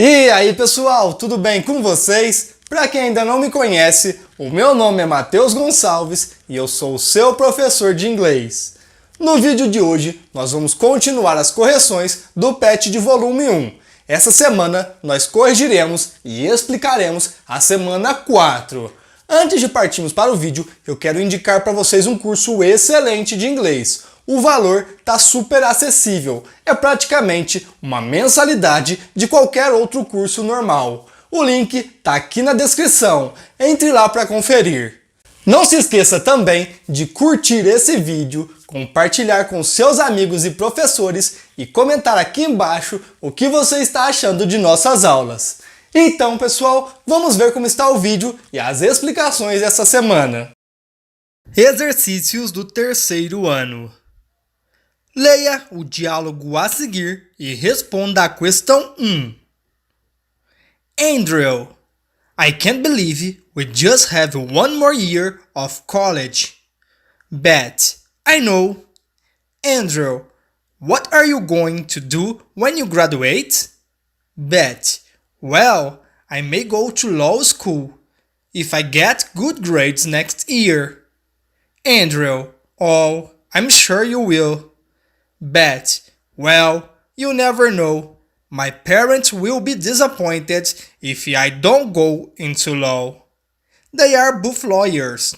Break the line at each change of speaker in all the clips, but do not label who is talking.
E aí pessoal, tudo bem com vocês? Para quem ainda não me conhece, o meu nome é Matheus Gonçalves e eu sou o seu professor de inglês. No vídeo de hoje, nós vamos continuar as correções do PET de volume 1. Essa semana, nós corrigiremos e explicaremos a semana 4. Antes de partirmos para o vídeo, eu quero indicar para vocês um curso excelente de inglês. O valor está super acessível, é praticamente uma mensalidade de qualquer outro curso normal. O link está aqui na descrição, entre lá para conferir. Não se esqueça também de curtir esse vídeo, compartilhar com seus amigos e professores e comentar aqui embaixo o que você está achando de nossas aulas. Então pessoal, vamos ver como está o vídeo e as explicações dessa semana. Exercícios do terceiro ano. Leia o diálogo a seguir e responda a questão 1. Andrew, I can't believe we just have one more year of college. Beth, I know. Andrew, what are you going to do when you graduate? Beth, well, I may go to law school if I get good grades next year. Andrew, oh, I'm sure you will. Beth, well, you never know. My parents will be disappointed if I don't go into law. They are both lawyers.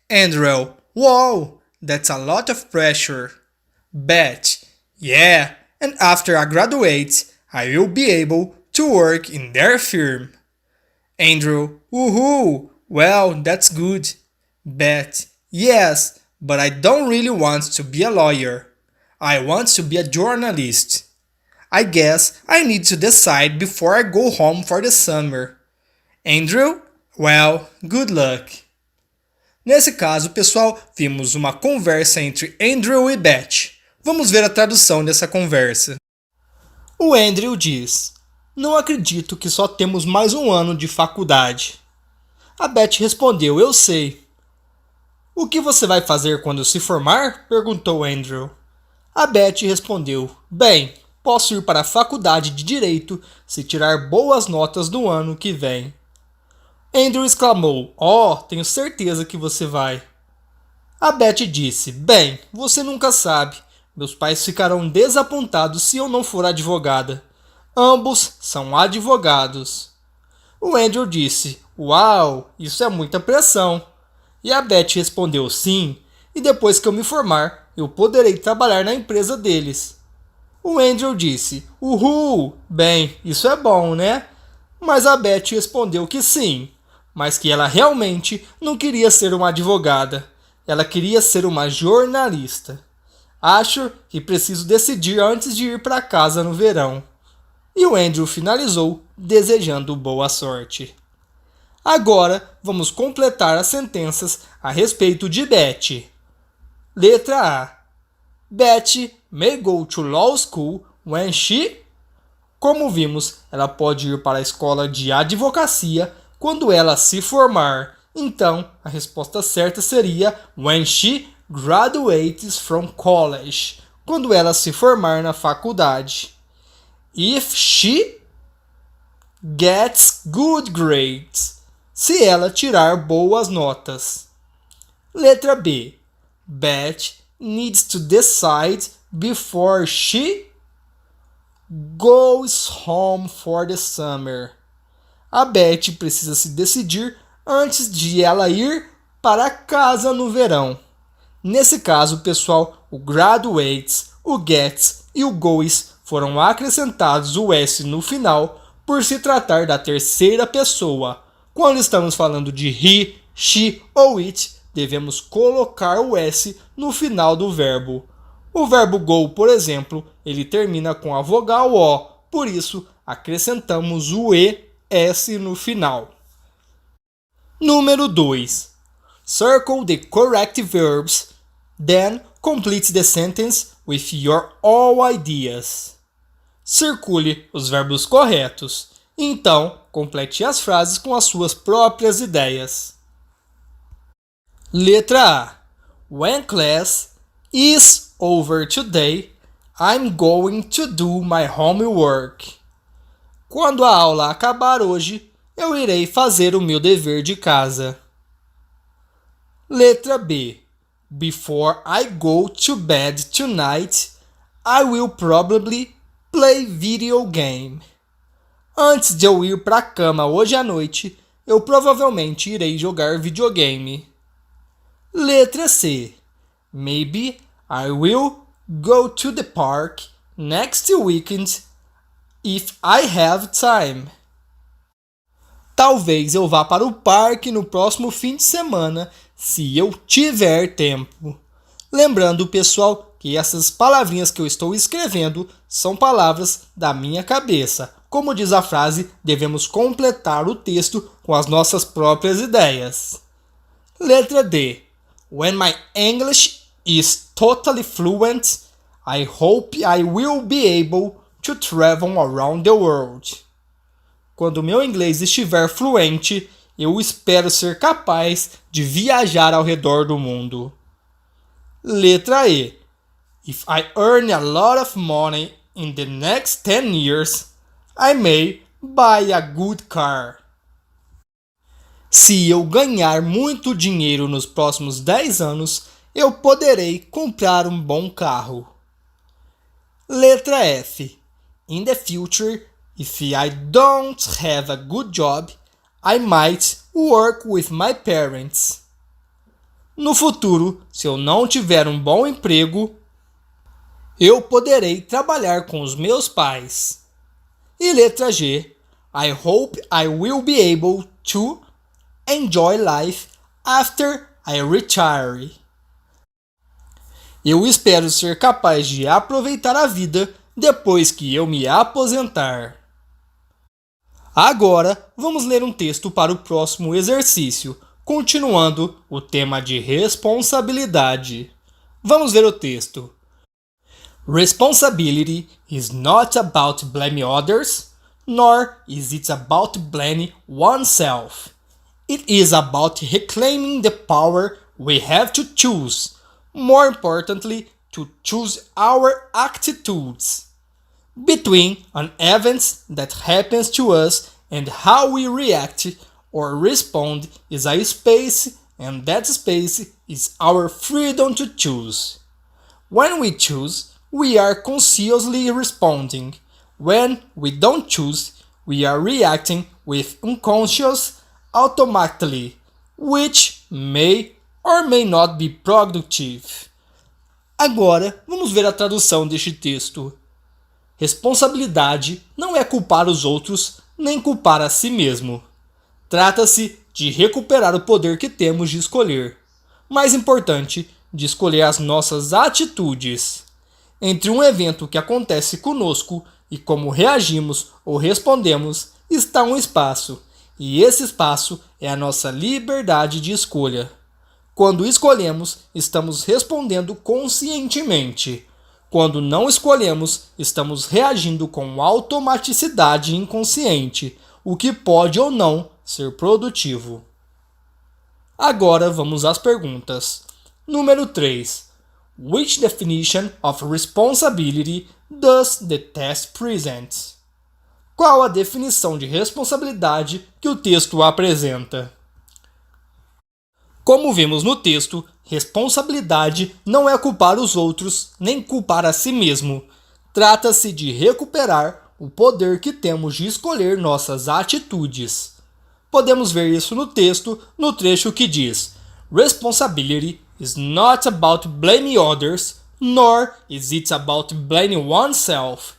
Andrew, whoa, that's a lot of pressure. Beth, yeah, and after I graduate, I will be able to work in their firm. Andrew, woohoo, well, that's good. Beth, yes, but I don't really want to be a lawyer. I want to be a journalist. I guess I need to decide before I go home for the summer. Andrew? Well, good luck. Nesse caso, pessoal, vimos uma conversa entre Andrew e Beth. Vamos ver a tradução dessa conversa. O Andrew diz: não acredito que só temos mais um ano de faculdade. A Beth respondeu: eu sei. O que você vai fazer quando se formar? Perguntou Andrew. A Beth respondeu: bem, posso ir para a faculdade de Direito se tirar boas notas no ano que vem. Andrew exclamou: oh, tenho certeza que você vai. A Beth disse: bem, você nunca sabe. Meus pais ficarão desapontados se eu não for advogada. Ambos são advogados. O Andrew disse: uau, isso é muita pressão. E a Beth respondeu: sim, e depois que eu me formar, eu poderei trabalhar na empresa deles. O Andrew disse: uhul, bem, isso é bom, né? Mas a Beth respondeu que sim, mas que ela realmente não queria ser uma advogada. Ela queria ser uma jornalista. Acho que preciso decidir antes de ir para casa no verão. E o Andrew finalizou desejando boa sorte. Agora vamos completar as sentenças a respeito de Beth. Letra A. Beth may go to law school when she... Como vimos, ela pode ir para a escola de advocacia quando ela se formar. Então, a resposta certa seria when she graduates from college. Quando ela se formar na faculdade. If she gets good grades. Se ela tirar boas notas. Letra B. Beth needs to decide before she goes home for the summer. A Beth precisa se decidir antes de ela ir para casa no verão. Nesse caso, pessoal, o graduates, o gets e o goes foram acrescentados o S no final por se tratar da terceira pessoa. Quando estamos falando de he, she ou it, devemos colocar o S no final do verbo. O verbo go, por exemplo, ele termina com a vogal O, por isso acrescentamos o ES no final. Número 2. Circle the correct verbs, then complete the sentence with your all ideas. Circule os verbos corretos, então complete as frases com as suas próprias ideias. Letra A. When class is over today, I'm going to do my homework. Quando a aula acabar hoje, eu irei fazer o meu dever de casa. Letra B. Before I go to bed tonight, I will probably play video game. Antes de eu ir para a cama hoje à noite, eu provavelmente irei jogar videogame. Letra C. Maybe I will go to the park next weekend if I have time. Talvez eu vá para o parque no próximo fim de semana se eu tiver tempo. Lembrando, pessoal, que essas palavrinhas que eu estou escrevendo são palavras da minha cabeça. Como diz a frase, devemos completar o texto com as nossas próprias ideias. Letra D. When my English is totally fluent, I hope I will be able to travel around the world. Quando meu inglês estiver fluente, eu espero ser capaz de viajar ao redor do mundo. Letra E. If I earn a lot of money in the next 10 years, I may buy a good car. Se eu ganhar muito dinheiro nos próximos 10 anos, eu poderei comprar um bom carro. Letra F. In the future, if I don't have a good job, I might work with my parents. No futuro, se eu não tiver um bom emprego, eu poderei trabalhar com os meus pais. E letra G. I hope I will be able to enjoy life after I retire. Eu espero ser capaz de aproveitar a vida depois que eu me aposentar. Agora, vamos ler um texto para o próximo exercício, continuando o tema de responsabilidade. Vamos ver o texto. Responsibility is not about blaming others, nor is it about blaming oneself. It is about reclaiming the power we have to choose. More importantly, to choose our attitudes. Between an event that happens to us and how we react or respond is a space, and that space is our freedom to choose. When we choose, we are consciously responding. When we don't choose, we are reacting with unconscious automatically, which may or may not be productive. Agora, vamos ver a tradução deste texto. Responsabilidade não é culpar os outros nem culpar a si mesmo. Trata-se de recuperar o poder que temos de escolher. Mais importante, de escolher as nossas atitudes. Entre um evento que acontece conosco e como reagimos ou respondemos, está um espaço, e esse espaço é a nossa liberdade de escolha. Quando escolhemos, estamos respondendo conscientemente. Quando não escolhemos, estamos reagindo com automaticidade inconsciente, o que pode ou não ser produtivo. Agora vamos às perguntas. Número 3. Which definition of responsibility does the test present? Qual a definição de responsabilidade que o texto apresenta? Como vimos no texto, responsabilidade não é culpar os outros nem culpar a si mesmo. Trata-se de recuperar o poder que temos de escolher nossas atitudes. Podemos ver isso no texto, no trecho que diz: Responsibility is not about blaming others, nor is it about blaming oneself.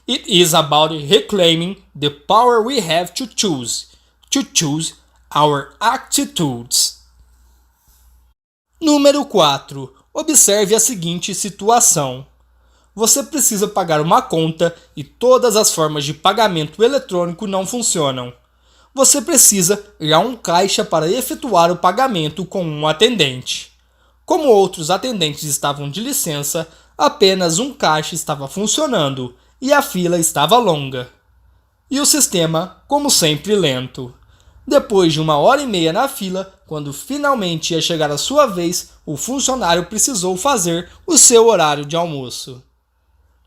It is about reclaiming the power we have to choose our attitudes. Número 4. Observe a seguinte situação. Você precisa pagar uma conta e todas as formas de pagamento eletrônico não funcionam. Você precisa ir a um caixa para efetuar o pagamento com um atendente. Como outros atendentes estavam de licença, apenas um caixa estava funcionando e a fila estava longa. E o sistema, como sempre, lento. Depois de 1h30 na fila, quando finalmente ia chegar a sua vez, o funcionário precisou fazer o seu horário de almoço.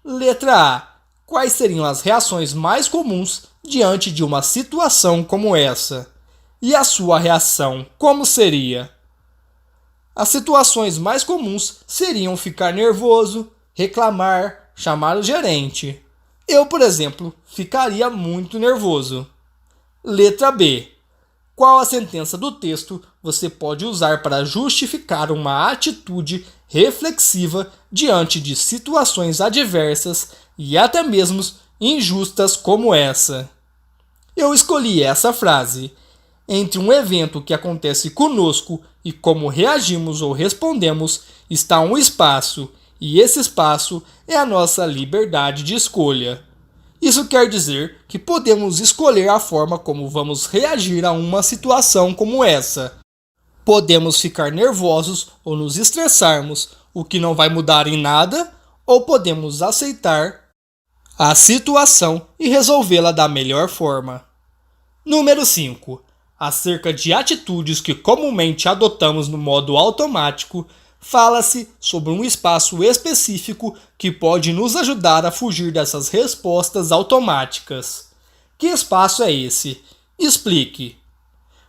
Letra A. Quais seriam as reações mais comuns diante de uma situação como essa? E a sua reação, como seria? As situações mais comuns seriam ficar nervoso, reclamar, chamar o gerente. Eu, por exemplo, ficaria muito nervoso. Letra B. Qual a sentença do texto você pode usar para justificar uma atitude reflexiva diante de situações adversas e até mesmo injustas como essa? Eu escolhi essa frase. Entre um evento que acontece conosco e como reagimos ou respondemos, está um espaço, e esse espaço é a nossa liberdade de escolha. Isso quer dizer que podemos escolher a forma como vamos reagir a uma situação como essa. Podemos ficar nervosos ou nos estressarmos, o que não vai mudar em nada, ou podemos aceitar a situação e resolvê-la da melhor forma. Número 5. Acerca de atitudes que comumente adotamos no modo automático, fala-se sobre um espaço específico que pode nos ajudar a fugir dessas respostas automáticas. Que espaço é esse? Explique.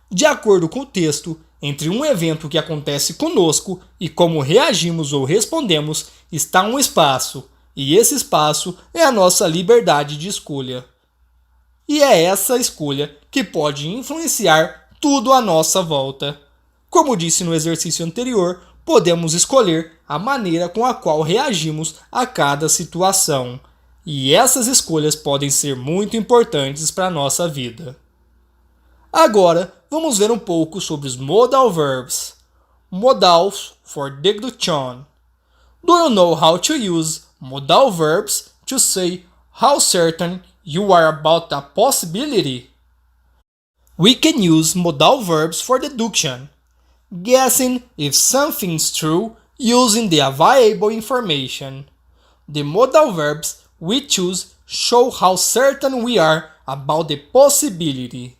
De acordo com o texto, entre um evento que acontece conosco e como reagimos ou respondemos, está um espaço, e esse espaço é a nossa liberdade de escolha. E é essa escolha que pode influenciar tudo à nossa volta. Como disse no exercício anterior, podemos escolher a maneira com a qual reagimos a cada situação. E essas escolhas podem ser muito importantes para a nossa vida. Agora, vamos ver um pouco sobre os modal verbs. Modals for deduction. Do you know how to use modal verbs to say how certain you are about a possibility? We can use modal verbs for deduction, guessing if something's true using the available information. The modal verbs we choose show how certain we are about the possibility.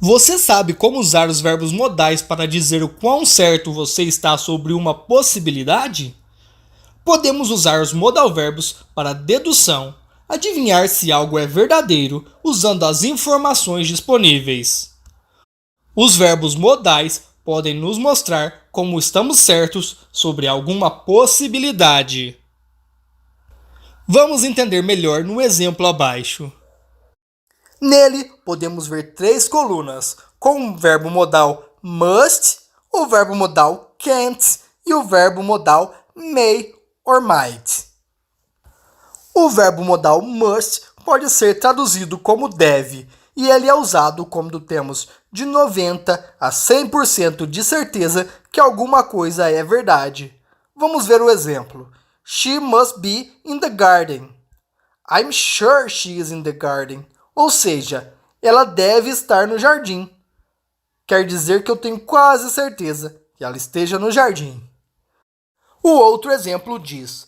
Você sabe como usar os verbos modais para dizer o quão certo você está sobre uma possibilidade? Podemos usar os modal verbos para dedução, adivinhar se algo é verdadeiro usando as informações disponíveis. Os verbos modais podem nos mostrar como estamos certos sobre alguma possibilidade. Vamos entender melhor no exemplo abaixo. Nele, podemos ver 3 colunas, com o verbo modal must, o verbo modal can't e o verbo modal may or might. O verbo modal must pode ser traduzido como deve, e ele é usado quando temos de 90 a 100% de certeza que alguma coisa é verdade. Vamos ver o exemplo. She must be in the garden. I'm sure she is in the garden. Ou seja, ela deve estar no jardim. Quer dizer que eu tenho quase certeza que ela esteja no jardim. O outro exemplo diz: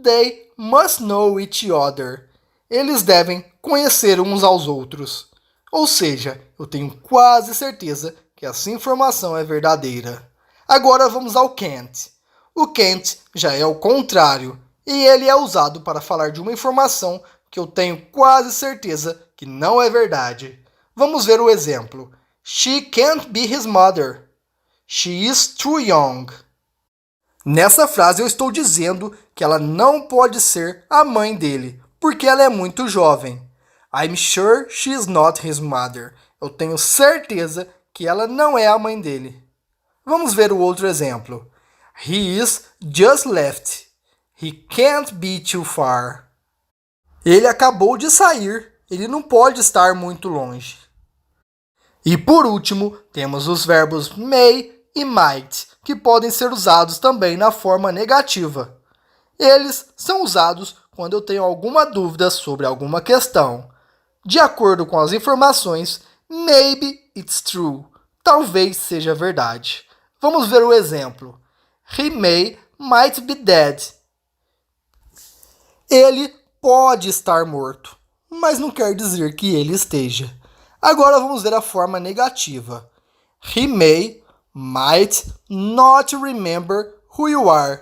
They must know each other. Eles devem conhecer uns aos outros. Ou seja, eu tenho quase certeza que essa informação é verdadeira. Agora vamos ao can't. O can't já é o contrário, e ele é usado para falar de uma informação que eu tenho quase certeza que não é verdade. Vamos ver o exemplo. She can't be his mother. She is too young. Nessa frase eu estou dizendo que ela não pode ser a mãe dele, porque ela é muito jovem. I'm sure she is not his mother. Eu tenho certeza que ela não é a mãe dele. Vamos ver o outro exemplo. He is just left. He can't be too far. Ele acabou de sair. Ele não pode estar muito longe. E por último, temos os verbos may e might, que podem ser usados também na forma negativa. Eles são usados quando eu tenho alguma dúvida sobre alguma questão. De acordo com as informações, maybe it's true. Talvez seja verdade. Vamos ver o exemplo. He might be dead. Ele pode estar morto, mas não quer dizer que ele esteja. Agora vamos ver a forma negativa. He might not remember who you are.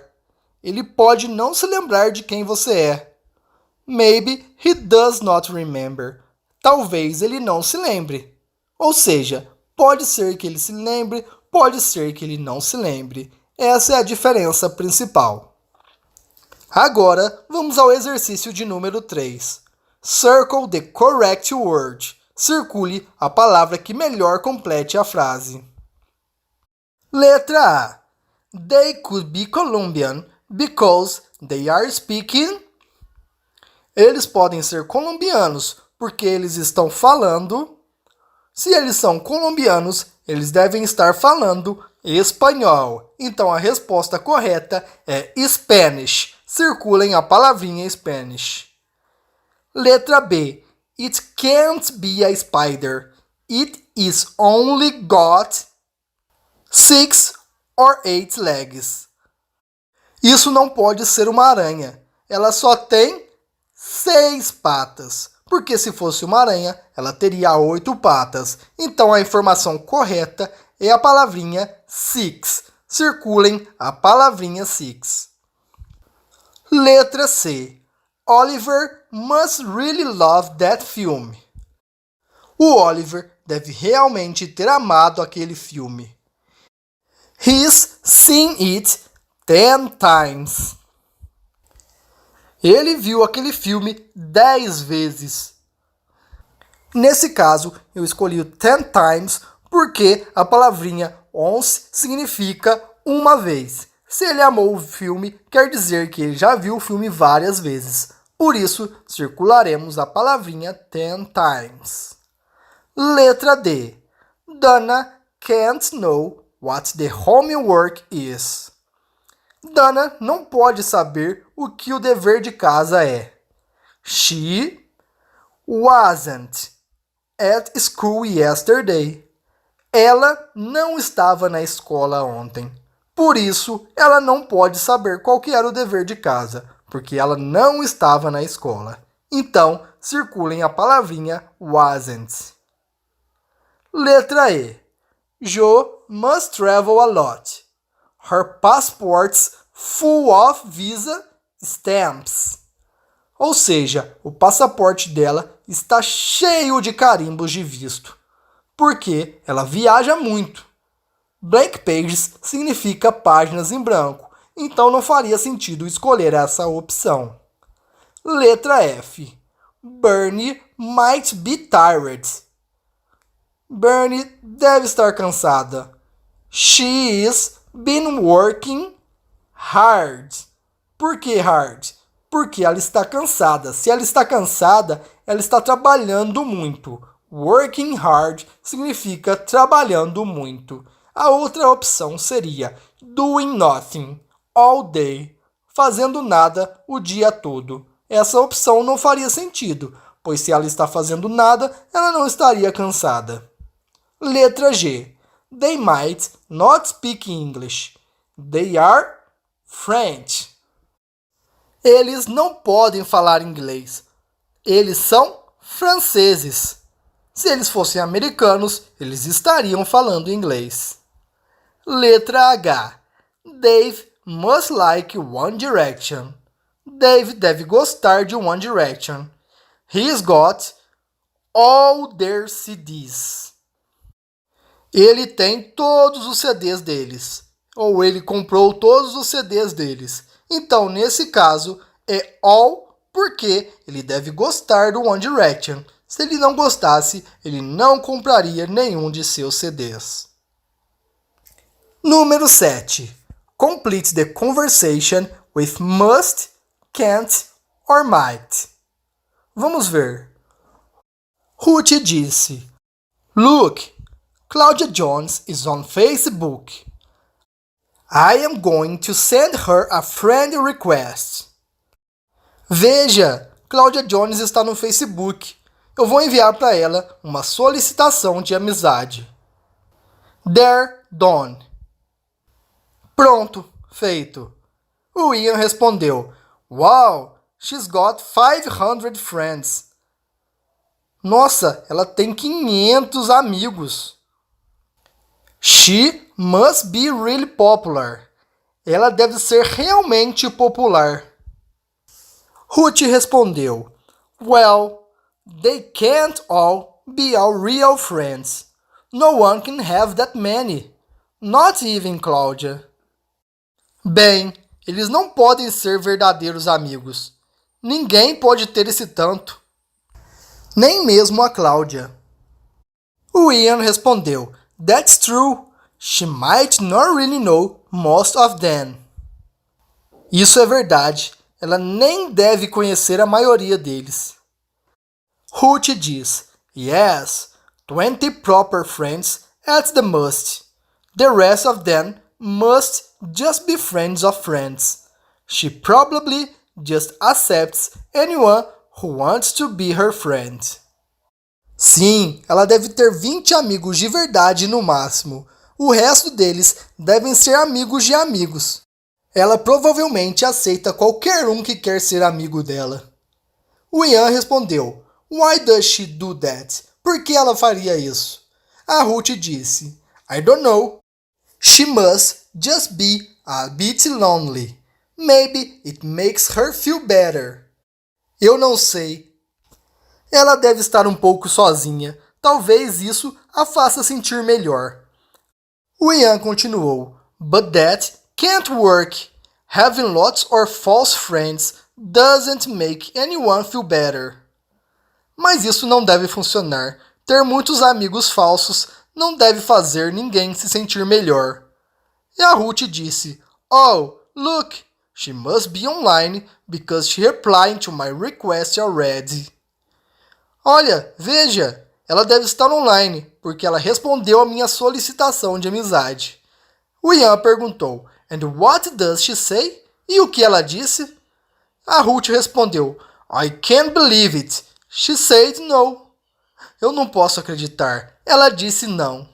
Ele pode não se lembrar de quem você é. Maybe he does not remember. Talvez ele não se lembre. Ou seja, pode ser que ele se lembre, pode ser que ele não se lembre. Essa é a diferença principal. Agora, vamos ao exercício de número 3. Circle the correct word. Circule a palavra que melhor complete a frase. Letra A. They could be Colombian because they are speaking. Eles podem ser colombianos porque eles estão falando. Se eles são colombianos, eles devem estar falando espanhol. Então a resposta correta é Spanish. Circulem a palavrinha Spanish. Letra B. It can't be a spider. It is only got 6 or 8 legs. Isso não pode ser uma aranha. Ela só tem 6 patas. Porque se fosse uma aranha, ela teria 8 patas. Então a informação correta é a palavrinha six. Circulem a palavrinha six. Letra C. Oliver must really love that film. O Oliver deve realmente ter amado aquele filme. He's seen it 10 times. Ele viu aquele filme 10 vezes. Nesse caso, eu escolhi o 10 times porque a palavrinha once significa uma vez. Se ele amou o filme, quer dizer que ele já viu o filme várias vezes. Por isso, circularemos a palavrinha 10 times. Letra D. Dana can't know what the homework is. Dana não pode saber o que o dever de casa é. She wasn't at school yesterday. Ela não estava na escola ontem. Por isso, ela não pode saber qual que era o dever de casa, porque ela não estava na escola. Então, circulem a palavrinha wasn't. Letra E. Jo must travel a lot. Her passport's full of visa stamps. Ou seja, o passaporte dela está cheio de carimbos de visto, porque ela viaja muito. Blank pages significa páginas em branco, então não faria sentido escolher essa opção. Letra F. Bernie might be tired. Bernie deve estar cansada. She is been working hard. Por que hard? Porque ela está cansada. Se ela está cansada, ela está trabalhando muito. Working hard significa trabalhando muito. A outra opção seria doing nothing all day, fazendo nada o dia todo. Essa opção não faria sentido, pois se ela está fazendo nada, ela não estaria cansada. Letra G. They might not speak English. They are French. Eles não podem falar inglês. Eles são franceses. Se eles fossem americanos, eles estariam falando inglês. Letra H. Dave must like One Direction. Dave deve gostar de One Direction. He's got all their CDs. Ele tem todos os CDs deles. Ou ele comprou todos os CDs deles. Então, nesse caso, é all porque ele deve gostar do One Direction. Se ele não gostasse, ele não compraria nenhum de seus CDs. Número 7. Complete the conversation with must, can't or might. Vamos ver. Ruth disse: Look, Claudia Jones is on Facebook. I am going to send her a friend request. Veja, Claudia Jones está no Facebook. Eu vou enviar para ela uma solicitação de amizade. There, done. Pronto, feito. O Ian respondeu: Wow, she's got 500 friends. Nossa, ela tem 500 amigos. She must be really popular. Ela deve ser realmente popular. Ruth respondeu, Well, they can't all be our real friends. No one can have that many. Not even Cláudia. Bem, eles não podem ser verdadeiros amigos. Ninguém pode ter esse tanto. Nem mesmo a Cláudia. O Ian respondeu, That's true. She might not really know most of them. Isso é verdade. Ela nem deve conhecer a maioria deles. Ruth diz, Yes, 20 proper friends at the most. The rest of them must just be friends of friends. She probably just accepts anyone who wants to be her friend. Sim, ela deve ter 20 amigos de verdade no máximo. O resto deles devem ser amigos de amigos. Ela provavelmente aceita qualquer um que quer ser amigo dela. O Ian respondeu, Why does she do that? Por que ela faria isso? A Ruth disse, I don't know. She must just be a bit lonely. Maybe it makes her feel better. Eu não sei. Ela deve estar um pouco sozinha. Talvez isso a faça sentir melhor. O Ian continuou, But that can't work. Having lots of false friends doesn't make anyone feel better. Mas isso não deve funcionar. Ter muitos amigos falsos não deve fazer ninguém se sentir melhor. E a Ruth disse, Oh, look, she must be online because she replied to my request already. Olha, veja, ela deve estar online porque ela respondeu a minha solicitação de amizade. O Ian perguntou, And what does she say? E o que ela disse? A Ruth respondeu, I can't believe it. She said no. Eu não posso acreditar. Ela disse não.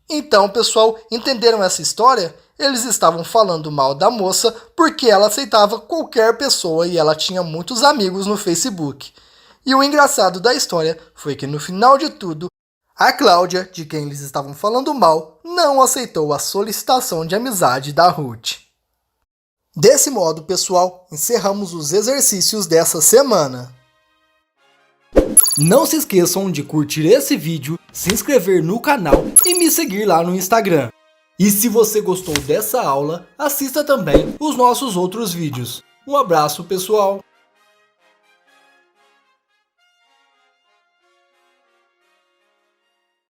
Então, pessoal, entenderam essa história? Eles estavam falando mal da moça porque ela aceitava qualquer pessoa e ela tinha muitos amigos no Facebook. E o engraçado da história foi que no final de tudo, a Cláudia, de quem eles estavam falando mal, não aceitou a solicitação de amizade da Ruth. Desse modo, pessoal, encerramos os exercícios dessa semana. Não se esqueçam de curtir esse vídeo, se inscrever no canal e me seguir lá no Instagram. E se você gostou dessa aula, assista também os nossos outros vídeos. Um abraço, pessoal!